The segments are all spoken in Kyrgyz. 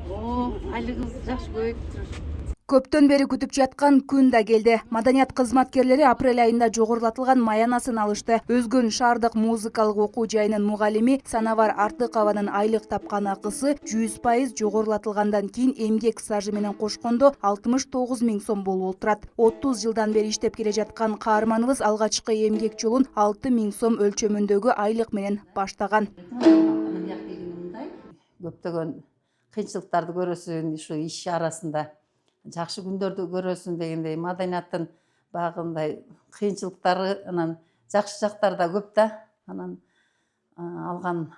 Айлыгыбыз жакшы көбөйүп турат. Көптөн бери күтүп жаткан күн да келди. Маданият кызматкерлери апрель айында жогорулатылган маянасын алышты. Өзгөн шаардык музыкалык окуу жайынын мугалими Санавар Артыкованын айлык тапкан акысы 100% жогорулатылгандан кийин эмгек стажы менен кошкондо 69 000 сом болуп отурат. 30 жылдан бери иштеп келе жаткан каарманыбыз алгачкы эмгек жолун 6 000 сом өлчөмүндөгү айлык менен баштаган. Көптөгөн кыйынчылыктарды көрөсүн ушу иш арасында. Жакшы күндөрдү көрөсүн дегендей маданияттын багындай кыйынчылыктары анан жакшы жактары да көп да. Анан алган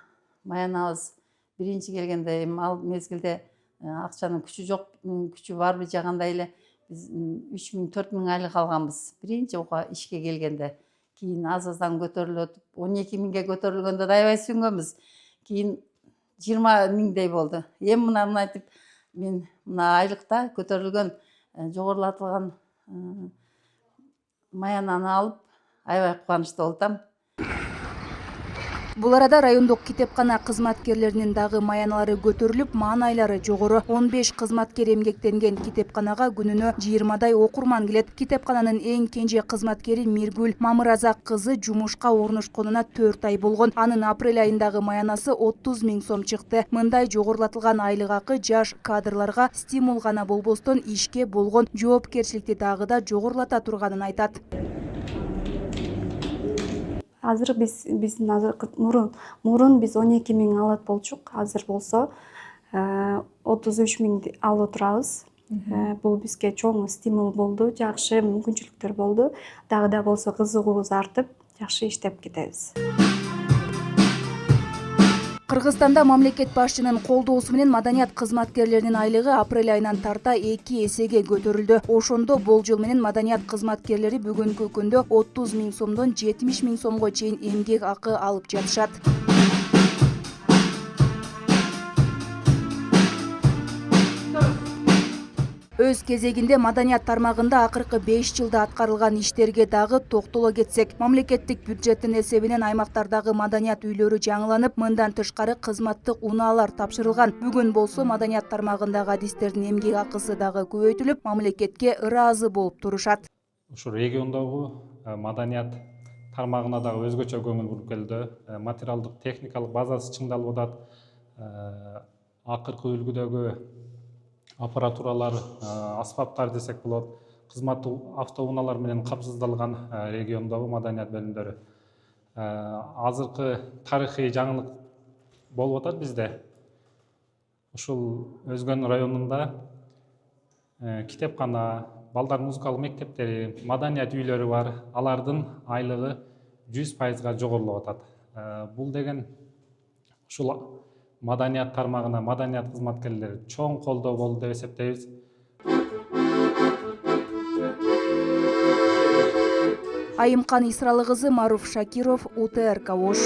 маянабыз биринчи келгенде ал мезгилде акчанын күчү жок, күчү барбы жагандай эле биз 3 000 4 000 айлык алганбыз. Биринчи ишке келгенде. Кийин аздан көтөрүлүп 12 000ге көтөрүлгөндө да аябай сүйүнгөнбүз. Кийин 20 000дей болду. Эми мына айтып мен мына айлыкта көтөрүлгөн жогорулатылган маянаны алып аябай кубанычтуу болуп атам. Бул арада райондук китепкана кызматкерлеринин дагы маяналары көтөрүлүп, маанайлары жогору. 15 кызматкер эмгектенген китепканага күнүнө 20дай окурман келет. Китепкананын эң кенже кызматкери Миргүл Мамыразак кызы жумушка орношконуна 4 ай болгон. Анын апрель айындагы маянасы 30 000 сом чыкты. Мындай жогорулатылган айлык акы жаш кадрларга стимул гана болбостон ишке болгон жоопкерчиликти дагы да жогорулата турганын айтат. Азыр биздин мурун биз 12 000 алат болчук. Азыр болсо 33 000 алып отурабыз. Бул бизге чоң стимул болду, жакшы мүмкүнчүлүктөр болду. Дагы да болсо кызыгуубуз артып, жакшы иштеп кетебиз. Кыргызстанда мамлекет башчынын колдоосу менен маданият кызматкерлеринин айлыгы апрель айынан тарта 2 эсеге көтөрүлдү. Ошондо болжол менен маданият кызматкерлери бүгүнкү күндө 30 000 сомдон 70 000 сомго чейин эмгек акы алып жатышат. Өз кезегинде маданият тармагында акыркы 5 жылда аткарылган иштерге дагы токтоло кетсек, мамлекеттик бюджеттин эсебинен аймактардагы маданият үйлөрү жаңыланып, мындан тышкары кызматтык унаалар тапшырылган. Бүгүн болсо маданият тармагындагы адистердин эмгек акысы дагы көбөйтүлүп, мамлекетке ыраазы болуп турушат. Ушу региондогу маданият тармагына дагы өзгөчө көңүл буруп келди. Материалдык техникалык базасы чыңдалып атат. Акыркы үлгүдөгү аппаратуралар, аспаптар десек болот, кызматтык автоунаалар менен камсыздалган региондогу маданият бөлүмдөрү. Азыркы тарыхый жаңылык болуп атат бизде. Ушул Өзгөн районунда китепкана, балдар музыкалык мектептери, маданият үйлөрү бар. Алардын айлыгы 100%га жогорулуп атат. Бул деген ушул маданият тармагына, маданият кызматкерлери чоң колдоо болду деп эсептейбиз. Айымкан Исралы кызы, Маруф Шакиров, УТРК Ош.